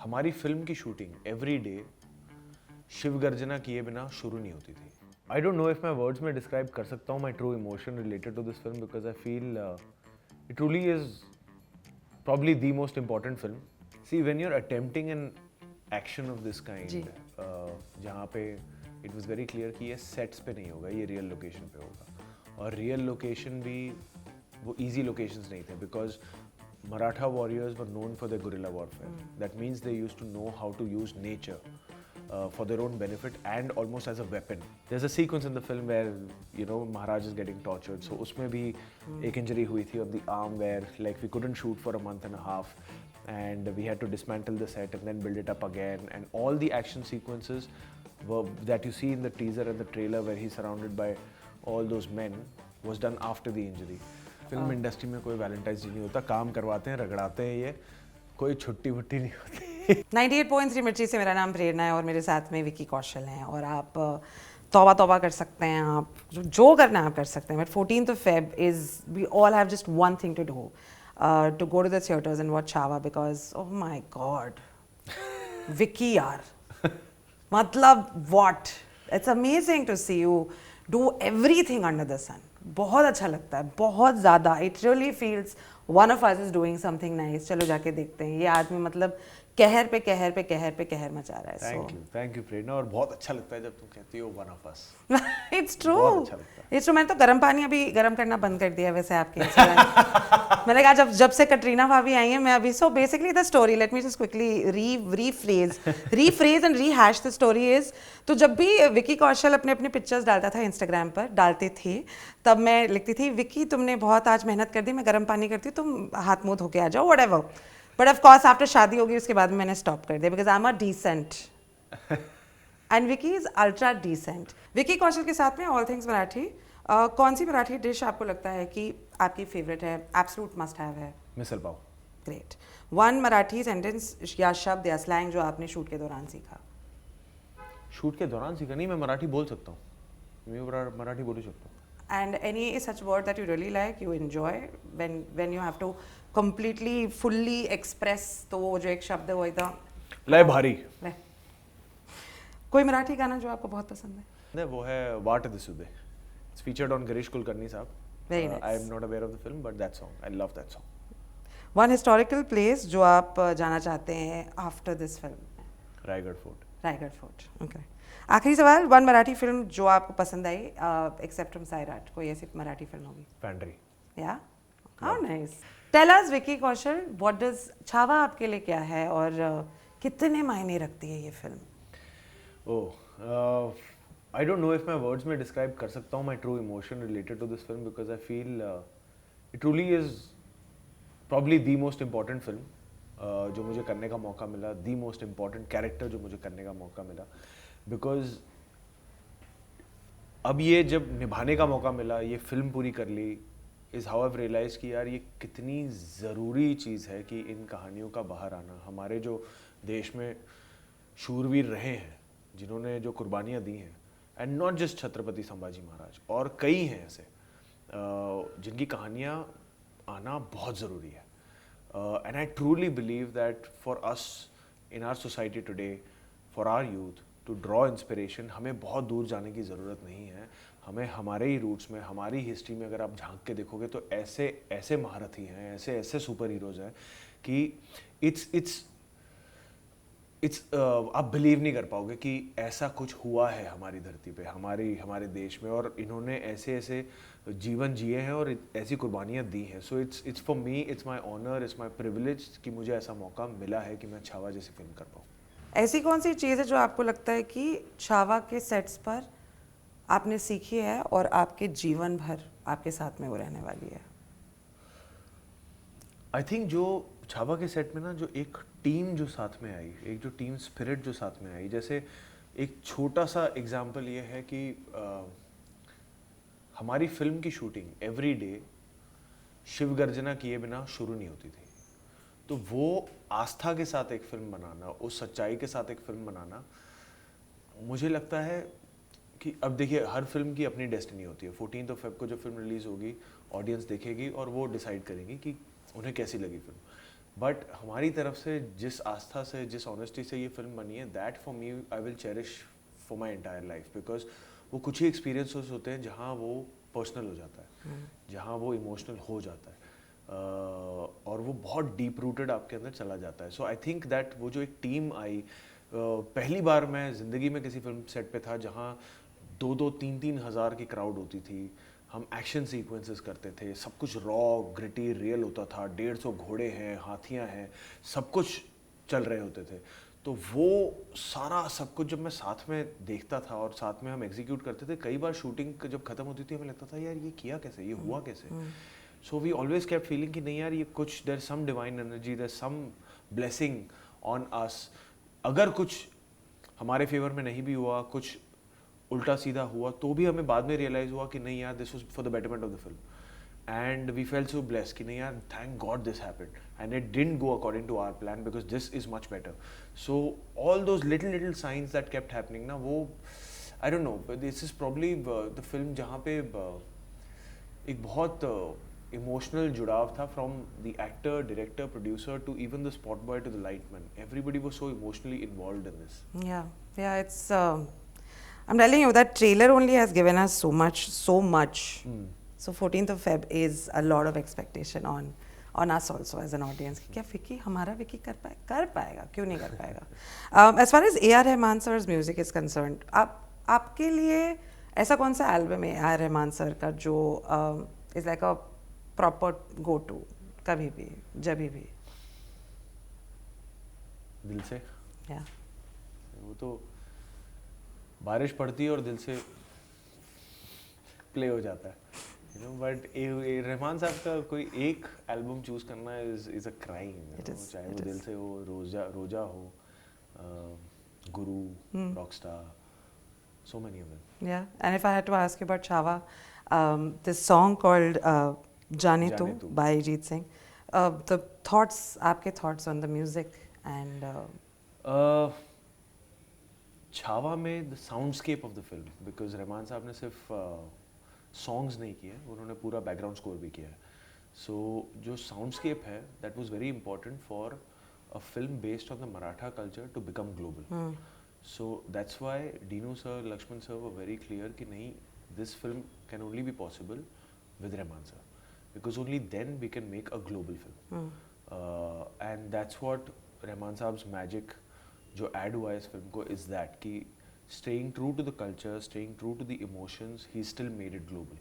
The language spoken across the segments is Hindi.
हमारी फिल्म की शूटिंग एवरी डे शिव गर्जना किए बिना शुरू नहीं होती थी. आई डोंट नो इफ मैं वर्ड्स में डिस्क्राइब कर सकता हूँ my true emotion related to this film because I feel it truly is probably the most important film. See, when you're attempting an action of this kind, जी जहाँ पे it was very clear कि ये sets पे नहीं होगा, ये real location पे होगा. और real location भी वो easy locations नहीं थे because Maratha warriors were known for their guerrilla warfare. That means they used to know how to use nature for their own benefit and almost as a weapon. There's a sequence in the film where Maharaj is getting tortured. So उसमें भी एक injury हुई थी on the arm where like we couldn't shoot for a month and a half and we had to dismantle the set and then build it up again, and all the action sequences that you see in the teaser and the trailer where he's surrounded by all those men was done after the injury. Film industry में कोई वैलेंटाइंस डे नहीं होता, काम करवाते हैं, रगड़ाते हैं, ये कोई छुट्टी वुट्टी नहीं होती. 98.3 मिर्ची से मेरा नाम प्रेरणा है और मेरे साथ में विकी कौशल हैं और आप तौबा तौबा कर सकते हैं, आप जो करना है आप कर सकते हैं. But 14th of Feb is we all have just one thing to do, to go to the theaters and watch Chhaava because oh my god, Vicky यार, मतलब what, it's amazing to see you do everything under the sun. बहुत अच्छा लगता है, बहुत ज़्यादा. It really feels one of us is doing something nice. चलो जाके देखते हैं. ये आदमी मतलब कहर पे कहर पे कहर पे कहर मचा रहा है. थैंक यू प्रेरणा. और बहुत अच्छा लगता है जब तुम कहती हो one of us. It's true, बहुत अच्छा लगता है. It's true. मैंने तो गर्म पानी अभी गर्म करना बंद कर दिया वैसे आपके Instagram. मैंने कहा जब से कटरीना भाभी आई हैं मैं अभी. So basically the story, let me just quickly rephrase and rehash the story is. तो जब भी विकी कौशल अपने अपने पिक्चर्स डालता था इंस्टाग्राम पर, डालते थे, तब मैं लिखती थी विकी तुमने बहुत आज मेहनत कर दी, मैं गर्म पानी करती हूँ, तुम हाथ मुँह धो के आ जाओ, whatever. But of course after शादी होगी उसके बाद मैंने स्टॉप कर दिया because I am a decent and Vicky is ultra decent. Vicky Kaushal के साथ में ऑल थिंग्स मराठी, कौन सी मराठी डिश आपको लगता है कि आपकी फेवरेट है, एब्सोल्यूट मस्ट हैव है? Misal pav. Great. One Marathi sentence या शब्द या स्लैंग जो आपने शूट के दौरान सीखा? शूट के दौरान सीखा नहीं, मैं मराठी बोल सकता हूँ, मैं मराठी बोल सकता हूँ. And any such word that you really like, you enjoy when you have to completely fully express, तो वो जो एक शब्द है वो एकदम लय भारी. कोई मराठी गाना जो आपको बहुत पसंद है? नहीं, वो है वाट दिसुदे. It's featured on Girish Kulkarni साहब. Very nice. I am not aware of the film but that song, I love that song. One historical place जो आप जाना चाहते हैं after this film? Raigarh fort. Raigarh fort. Okay. आखिरी सवाल, वन मराठी फिल्म जो आपको पसंद आई एक्सेप्ट फ्रॉम सायराट, कोई ऐसी मराठी फिल्म होगी? पैंड्री. या how nice. Tell us Vicky Kaushal, what does Chhaava आपके लिए क्या है और कितने मायने रखती है ये फिल्म? Oh, I don't know if मैं वर्ड्स में डिस्क्राइब कर सकता हूँ my true emotion related to this film because I feel it truly is probably the most important film जो मुझे करने का मौका मिला, द मोस्ट इम्पॉर्टेंट कैरेक्टर जो मुझे करने का मौका मिला. बिकॉज अब ये जब निभाने का मौका मिला, ये फिल्म पूरी कर ली, इज़ हाउ आई रियलाइज कि यार ये कितनी ज़रूरी चीज़ है कि इन कहानियों का बाहर आना. हमारे जो देश में शूरवीर रहे हैं, जिन्होंने जो कुर्बानियाँ दी हैं, and not just Chhatrapati Sambhaji Maharaj, और कई हैं ऐसे जिनकी कहानियाँ आना बहुत ज़रूरी है. And I truly believe that for us in our society today, for our youth to draw inspiration, हमें बहुत दूर जाने की ज़रूरत नहीं है. हमें हमारे ही रूट्स में, हमारी हिस्ट्री में अगर आप झांक के देखोगे तो ऐसे ऐसे महारथी हैं, ऐसे ऐसे सुपर हीरोज़ हैं कि इट्स आप बिलीव नहीं कर पाओगे कि ऐसा कुछ हुआ है हमारी धरती पे, हमारे देश में, और इन्होंने ऐसे ऐसे जीवन जिए हैं और ऐसी कुर्बानियाँ दी हैं. So it's for me, it's my honour, it's my privilege कि मुझे ऐसा मौका मिला है कि मैं छावा जैसी फिल्म कर पाऊँ. ऐसी कौन सी चीज़ है जो आपको लगता है कि छावा के सेट्स पर आपने सीखी है और आपके जीवन भर आपके साथ में वो रहने वाली है? आई थिंक जो छावा के सेट में ना, जो एक टीम जो साथ में आई, एक जो टीम स्पिरिट जो साथ में आई, जैसे एक छोटा सा एग्जांपल ये है कि हमारी फिल्म की शूटिंग एवरी डे शिव गर्जना किए बिना शुरू नहीं होती थी. तो वो आस्था के साथ एक फिल्म बनाना, उस सच्चाई के साथ एक फिल्म बनाना, मुझे लगता है कि अब देखिए हर फिल्म की अपनी डेस्टिनी होती है. 14th of Feb को जो फिल्म रिलीज़ होगी, ऑडियंस देखेगी और वो डिसाइड करेगी कि उन्हें कैसी लगी फिल्म. बट हमारी तरफ से जिस आस्था से, जिस ऑनेस्टी से ये फिल्म बनी है, that for me I will cherish for my entire life, because वो कुछ ही एक्सपीरियंसेस होते हैं जहाँ वो पर्सनल हो जाता है, जहाँ वो इमोशनल हो जाता है, और वो बहुत डीप रूटेड आपके अंदर चला जाता है. सो आई थिंक दैट वो जो एक टीम आई, पहली बार मैं ज़िंदगी में किसी फिल्म सेट पे था जहाँ 2-3 हज़ार की क्राउड होती थी. हम एक्शन सीक्वेंसेस करते थे, सब कुछ रॉ ग्रिटी रियल होता था. 150 घोड़े हैं, हाथियां हैं, सब कुछ चल रहे होते थे. तो वो सारा सब कुछ जब मैं साथ में देखता था और साथ में हम एग्जीक्यूट करते थे, कई बार शूटिंग जब खत्म होती थी हमें लगता था यार ये किया कैसे, ये हुआ कैसे. So we always kept feeling कि नहीं यार ये कुछ, there some divine energy, there some blessing on us. अगर कुछ हमारे फेवर में नहीं भी हुआ, कुछ उल्टा सीधा हुआ, तो भी हमें बाद में रियलाइज हुआ कि नहीं यार this was for the betterment of the film. And we felt so blessed कि नहीं यार thank God this happened and it didn't go according to our plan because this is much better. So all those little signs that kept happening ना, वो I don't know, this is probably the film जहाँ पे एक बहुत इमोशनल जुड़ाव था from the actor, director, producer to even the spot boy to the lightman. Everybody was so emotionally involved in this. Yeah, it's. I'm telling you that trailer only has given us so much. So 14th of Feb is a lot of expectation on us also as an audience. कि क्या विकी, हमारा विकी कर पाएगा, क्यों नहीं कर पाएगा? As far as A.R. Rahman sir's music is concerned, आपके लिए ऐसा कौन सा एल्बम है A.R. Rahman sir का जो is like a proper go to कभी भी, जब भी? दिल से. Yeah. वो तो बारिश पड़ती है और दिल से प्ले हो जाता है, यू नो. बट रहमान साहब का कोई एक एल्बम चूज करना इज अ क्राइम, चाहे वो दिल से हो, रोजा हो, गुरु, Rockstar, so many of them. Yeah, and if I had to ask you about Chava, this song called Jaane Tu by Jeet Singh, the thoughts, आपके thoughts on the music and Chhaava में the soundscape of the film, because Rahman sahab ने सिर्फ सॉन्ग्स नहीं किए, उन्होंने पूरा बैकग्राउंड स्कोर भी किया है. सो जो साउंडस्केप है that was very important for a film based on the Maratha culture to become global. So that's why Dinu sir, Laxman sir were very clear कि नहीं, this film can only be possible with Rahman sir, because only then we can make a global film. And that's what Rahman sahab's magic जो ऐड हुआ है इस फिल्म को इज दैट कि staying true to the culture, staying true to the emotions, he still made it global.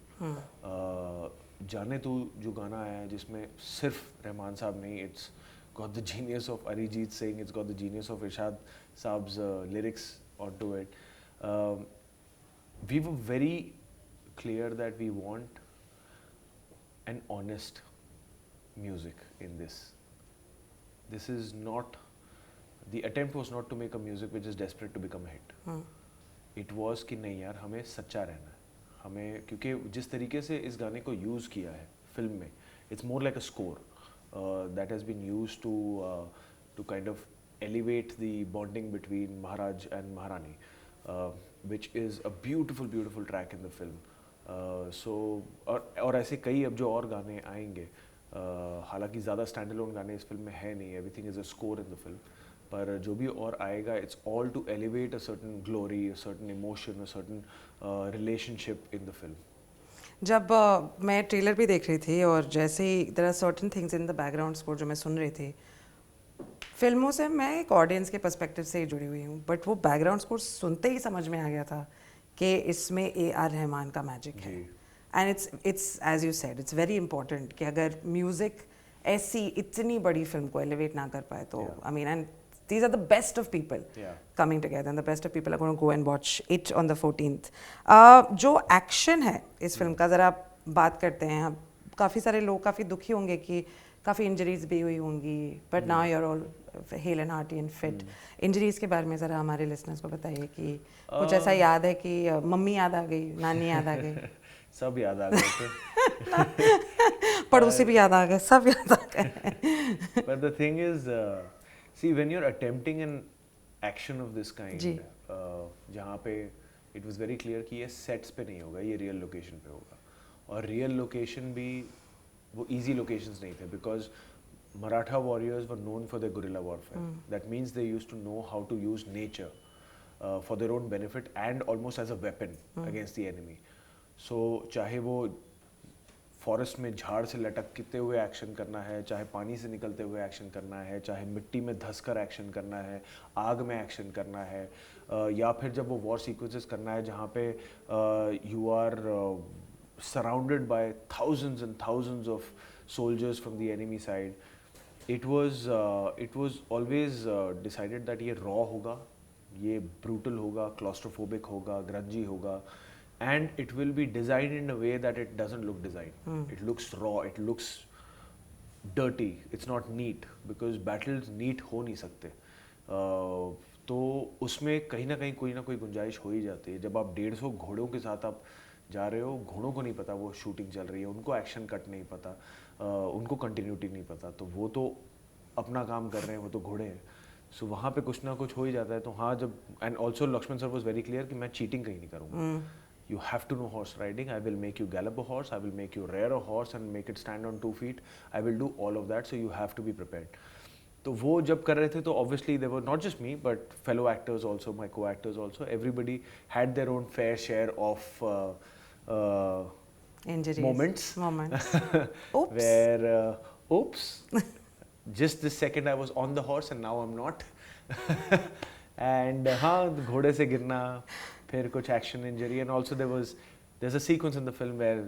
जाने तू जो गाना है जिसमें सिर्फ रहमान साहब नहीं, it's got the genius of Arijit Singh, it's got the genius of Irshad sahab's lyrics onto it. We were very clear that we want an honest music in this. This is not, the attempt was not to make a music which is desperate to become a hit. It was कि नहीं यार हमें सच्चा रहना है, हमें, क्योंकि जिस तरीके से इस गाने को यूज़ किया है फिल्म में, it's more like a score that has been used to kind of elevate the bonding between Maharaj and Maharani, which is a beautiful track in the film. So और ऐसे कई अब जो और गाने आएंगे, हालांकि ज़्यादा स्टैंड अलोन गाने इस फिल्म में है नहीं, everything is a score in the film, पर जो भी और आएगा it's all to elevate a certain glory, a certain emotion, a certain relationship in the film. जब मैं ट्रेलर भी देख रही थी और जैसे ही there are certain things in the background score जो मैं सुन रही थी, फिल्मों से मैं एक ऑडियंस के पर्सपेक्टिव से ही जुड़ी हुई हूँ, बट वो बैकग्राउंड स्कोर सुनते ही समझ में आ गया था कि इसमें A.R. रहमान का मैजिक है. And it's as you said, it's very important कि अगर म्यूजिक ऐसी इतनी बड़ी फिल्म को एलिवेट ना कर पाए तो I mean, and these are the best of people coming together and the best of people are going to go and watch it on the 14th. जो एक्शन है इस फिल्म का ज़रा बात करते हैं. काफ़ी सारे लोग काफ़ी दुखी होंगे कि काफ़ी इंजरीज भी हुई होंगी, but now you are all hale and hearty and fit. Injuries के बारे में ज़रा हमारे लिसनर्स को बताइए कि कुछ ऐसा याद है कि मम्मी याद आ गई, नानी याद आ गई? सब याद आ गए थे. पड़ोसी भी याद आ गए, सब याद आ गए. But the thing is, see, when you're attempting an action of this kind, जहाँ पे it was very clear कि ये sets पे नहीं होगा, ये real location पे होगा, और real location भी वो easy locations नहीं थे, because Maratha warriors were known for their guerrilla warfare. That means they used to know how to use nature for their own benefit and almost as a weapon against the enemy. So चाहे वो फॉरेस्ट में झाड़ से लटकते हुए एक्शन करना है, चाहे पानी से निकलते हुए एक्शन करना है, चाहे मिट्टी में धंसकर एक्शन करना है, आग में एक्शन करना है, या फिर जब वो वॉर सीक्वेंसेस करना है जहाँ पे you are surrounded by thousands and thousands of soldiers from the enemy side. It was always decided that ये raw होगा, ये brutal होगा, claustrophobic होगा, grungy होगा, and it will be designed in a way that it doesn't look designed. It looks raw, it looks dirty, it's not neat because battles neat हो नहीं सकते. तो उसमें कहीं ना कोई गुंजाइश हो ही जाती है. जब आप 150 घोड़ों के साथ आप जा रहे हो, घोड़ों को नहीं पता वो शूटिंग चल रही है, उनको एक्शन कट नहीं पता, उनको कंटिन्यूटी नहीं पता, तो वो तो अपना काम कर रहे हैं, वो तो घोड़े हैं. सो वहाँ पे कुछ ना कुछ हो ही जाता है. तो हाँ, जब and also Laxman sir was very clear कि मैं चीटिंग कहीं नहीं करूँगा. You have to know horse riding. I will make you gallop a horse. I will make you rear a horse and make it stand on 2 feet. I will do all of that. So you have to be prepared. तो वो जब कर रहे थे तो obviously there were not just me but fellow actors also, my co-actors also. Everybody had their own fair share of Injuries. Moments. Oops. Where oops. Just this second I was on the horse and now I'm not. And हाँ, घोड़े से गिरना, फिर कुछ action injury, and also there's a sequence in the film where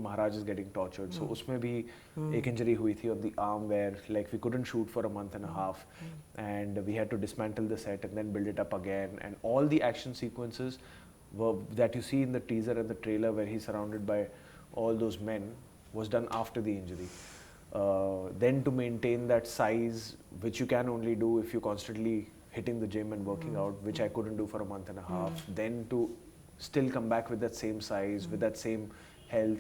Maharaj is getting tortured. So उसमें भी एक injury हुई थी on the arm where like we couldn't shoot for a month and a half, and we had to dismantle the set and then build it up again. And all the action sequences that you see in the teaser and the trailer where he's surrounded by all those men was done after the injury. Then to maintain that size, which you can only do if you're constantly hitting the gym and working out, which I couldn't do for a month and a half. Then to still come back with that same size, with that same health.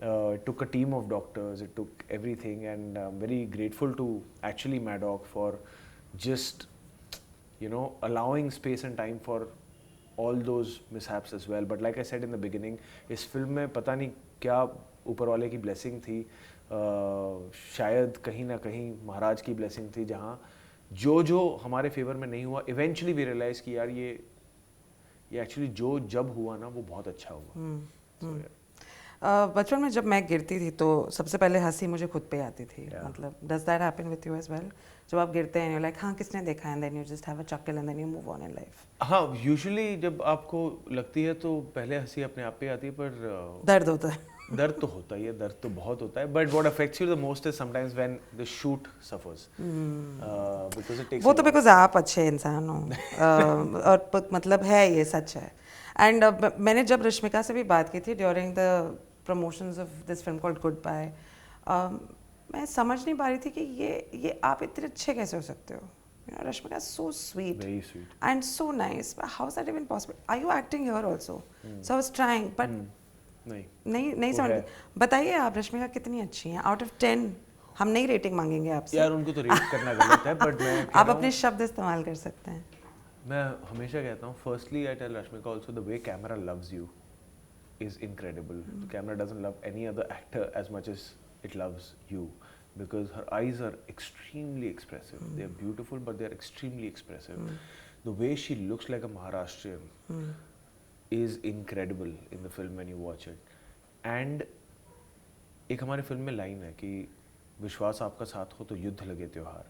It took a team of doctors, it took everything, and I'm very grateful to actually Maddock for just, allowing space and time for all those mishaps as well. But like I said in the beginning, इस फिल्म में पता नहीं क्या ऊपर वाले की blessing थी, शायद कहीं ना कहीं महाराज की blessing थी, जहाँ जो हमारे फेवर में नहीं हुआ, eventually we realized कि यार ये एक्चुअली जब हुआ ना वो बहुत अच्छा हुआ. बचपन में जब मैं गिरती थी तो सबसे पहले हंसी मुझे खुद पे आती थी. मतलब does that happen with you as well? जब आप गिरते हैं like हाँ किसने देखा है, and then you just have a chuckle and then you move on in life. हाँ, usually जब आपको लगती है तो पहले हंसी अपने आप पे आती है, पर दर्द होता है. दर्द तो होता ही है, दर्द तो बहुत होता है, but what affects you the most is sometimes when the shoot suffers, because it takes. वो तो because आप अच्छे इंसान हो, और मतलब है ये सच है. एंड मैंने जब रश्मिका से भी बात की थी during the promotions of this film called Goodbye, मैं समझ नहीं पा रही थी कि ये आप इतने अच्छे कैसे हो सकते हो. Rashmika is so sweet, very sweet, and so nice. But how is that even possible? Are you acting here also? So I was trying, but नहीं समझ. बताइए आप रश्मिका कितनी अच्छी हैं. Out of 10 हम नहीं रेटिंग मांगेंगे आपसे. यार उनको तो रेट करना गलत है, बट मैं आप अपने शब्द इस्तेमाल कर सकते हैं. मैं हमेशा कहता हूँ, firstly I tell Rashmika also the way camera loves you is incredible. The camera doesn't love any other actor as much as it loves you, because her eyes are extremely expressive. They are beautiful, but they are extremely expressive. The way she looks like a Maharashtrian is incredible in the film when you watch it. And एक हमारे फिल्म में लाइन है कि विश्वास आपका साथ हो तो युद्ध लगे त्योहार.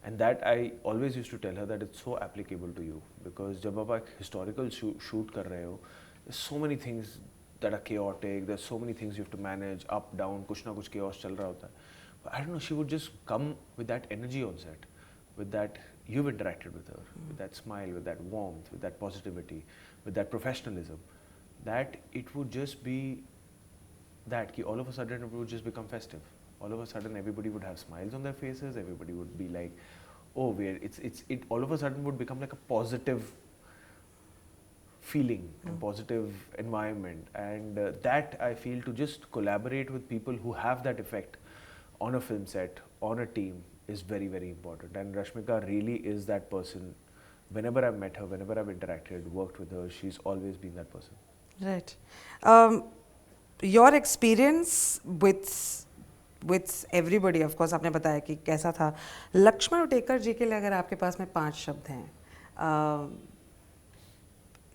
And that I always used to tell her that it's so applicable to you, because जब आप एक historical shoot कर रहे हो, there's so many things that are chaotic, there's so many things you have to manage, up, down, कुछ ना कुछ chaos चल रहा होता है. But I don't know, she would just come with that energy on set, with that, you've interacted with her, with that smile, with that warmth, with that positivity, with that professionalism, that it would just be that ki all of a sudden it would just become festive. All of a sudden everybody would have smiles on their faces, everybody would be like, oh, it all of a sudden would become like a positive feeling and positive environment. And that I feel, to just collaborate with people who have that effect on a film set, on a team, is very, very important. And Rashmika really is that person. Whenever I've met her, whenever I've interacted, worked with her, she's always been that person. Right. Your experience with with everybody of course आपने बताया कि कैसा था. लक्ष्मण उटेकर जी के लिए अगर आपके पास में 5 शब्द हैं,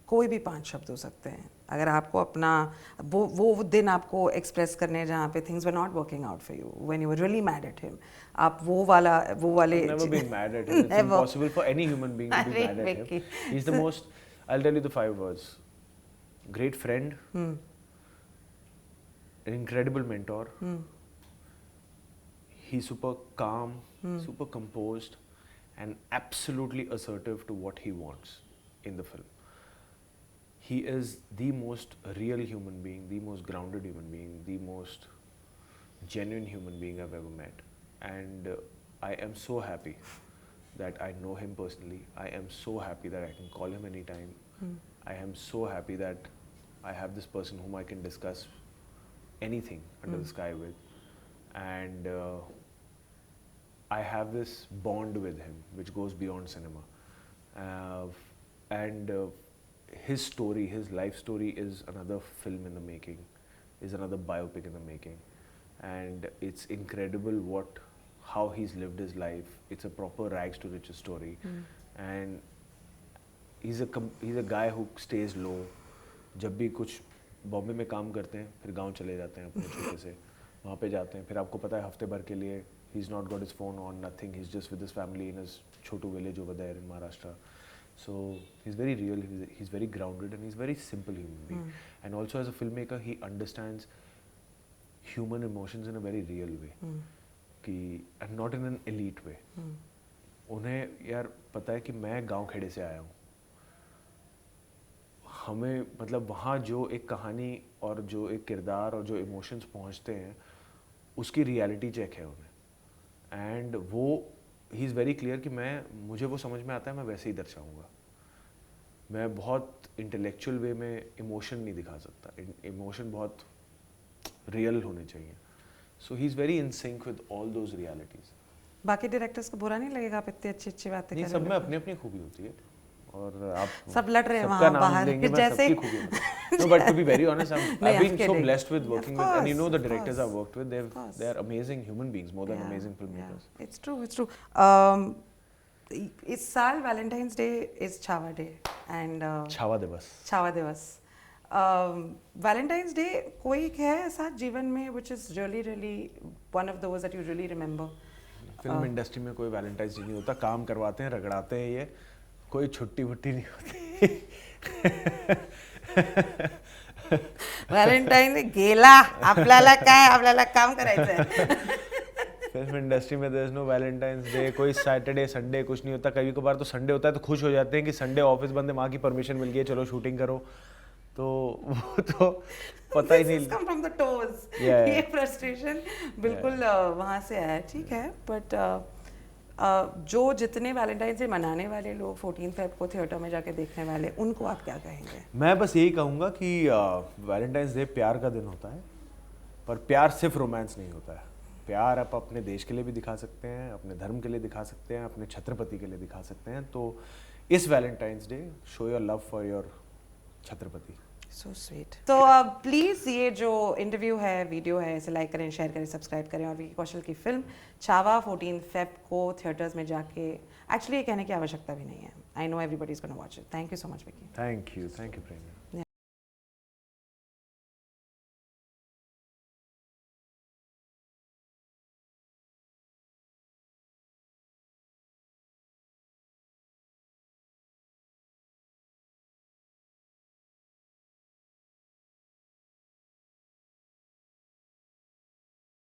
कोई भी 5 शब्द हो सकते हैं, अगर आपको अपना वो दिन आपको एक्सप्रेस करने जहाँ पे things were not working out for you, when you were really mad at him, आप वो वाले I've never been mad at him. It's Never. impossible for any human being to be Arre, mad at Vicky. him. He's the most, I'll tell you the 5 words. Great friend, an incredible mentor. He's super calm, super composed, and absolutely assertive to what he wants in the film. He is the most real human being, the most grounded human being, the most genuine human being I've ever met. And I am so happy that I know him personally. I am so happy that I can call him anytime. I am so happy that I have this person whom I can discuss anything under the sky with. And I have this bond with him which goes beyond cinema. And his story, his life story is another film in the making, is another biopic in the making. And it's incredible how he's lived his life. It's a proper rags to riches story. And he's a guy who stays low. जब भी कुछ बॉम्बे में काम करते हैं फिर गांव चले जाते हैं अपने छोटे से, वहाँ पे जाते हैं, फिर आपको पता है हफ्ते भर के लिए he's not got his phone on, nothing, he's just with his family in his Chhotu village over there in Maharashtra. So he's very real, he's very grounded, and he's very simple human being. And also as a filmmaker, he understands human emotions in a very real way. कि and not in an elite way. उन्हें यार पता है कि मैं गांव खेड़े से आया हूँ, हमें मतलब वहाँ जो एक कहानी और जो एक किरदार और जो इमोशंस पहुँचते हैं उसकी रियलिटी चेक है उन्हें. एंड वो ही इज़ वेरी क्लियर कि मुझे वो समझ में आता है, मैं वैसे ही दर्शाऊँगा. मैं बहुत इंटेलेक्चुअल वे में इमोशन नहीं दिखा सकता, इमोशन बहुत रियल होने चाहिए. So he is very in sync with all those realities. बाकी डायरेक्टर्स को बुरा नहीं लगेगा आप इतनी अच्छी बातें नहीं, कर सब में अपनी अपनी खूबी होती है और आप सब लड़ रहे हैं सबका वहाँ नाम बाहर लेंगे, मैं जैसे सबकी खूबी बताऊं. No, but to be very honest, नहीं, I've I'm been so kidding. blessed with working with, and you know the Of directors course. I've worked with, they are amazing human beings, more than amazing filmmakers. It's true, it's true. इस साल Valentine's Day is Chhaava day and Chhaava दिवस. छावा दिवस. वैलेंटाइंस डे कोई है ऐसा जीवन में which is really really one of those that you really remember? Film industry में कोई वैलेंटाइंस डे नहीं होता, काम करवाते हैं, रगड़ाते हैं, ये कोई छुट्टी वुट्टी नहीं होती. व्हॅलेंटाईन गेला, आपल्याला काम करायचं आहे. फिल्म इंडस्ट्री में there is no Valentine's Day, कोई सैटरडे संडे कुछ नहीं होता. कभी कभार तो संडे होता है तो खुश हो जाते हैं कि संडे ऑफिस बंद है, माँ की परमिशन मिल गई, चलो शूटिंग करो. तो वो तो पता ही नहीं. Come from the toes. Yeah. ये फ्रस्ट्रेशन बिल्कुल वहाँ से आया, ठीक है. बट जो जितने वैलेंटाइन डे मनाने वाले लोग 14 फेब को थिएटर में जाके देखने वाले, उनको आप क्या कहेंगे? मैं बस यही कहूँगा कि वैलेंटाइंस डे प्यार का दिन होता है, पर प्यार सिर्फ रोमांस नहीं होता है. प्यार आप अपने देश के लिए भी दिखा सकते हैं, अपने धर्म के लिए दिखा सकते हैं, अपने छत्रपति के लिए दिखा सकते हैं. तो इस Valentine's day show your love for your Chhatrapati. So sweet. तो प्लीज़ ये जो इंटरव्यू है, वीडियो है, इसे लाइक करें, शेयर करें, सब्सक्राइब करें. और विकी कौशल की फिल्म छावा 14 फेब को थिएटर्स में जाके, एक्चुअली ये कहने की आवश्यकता भी नहीं है. I know everybody is gonna watch it. Thank you so much Vicky. Thank you Prerna.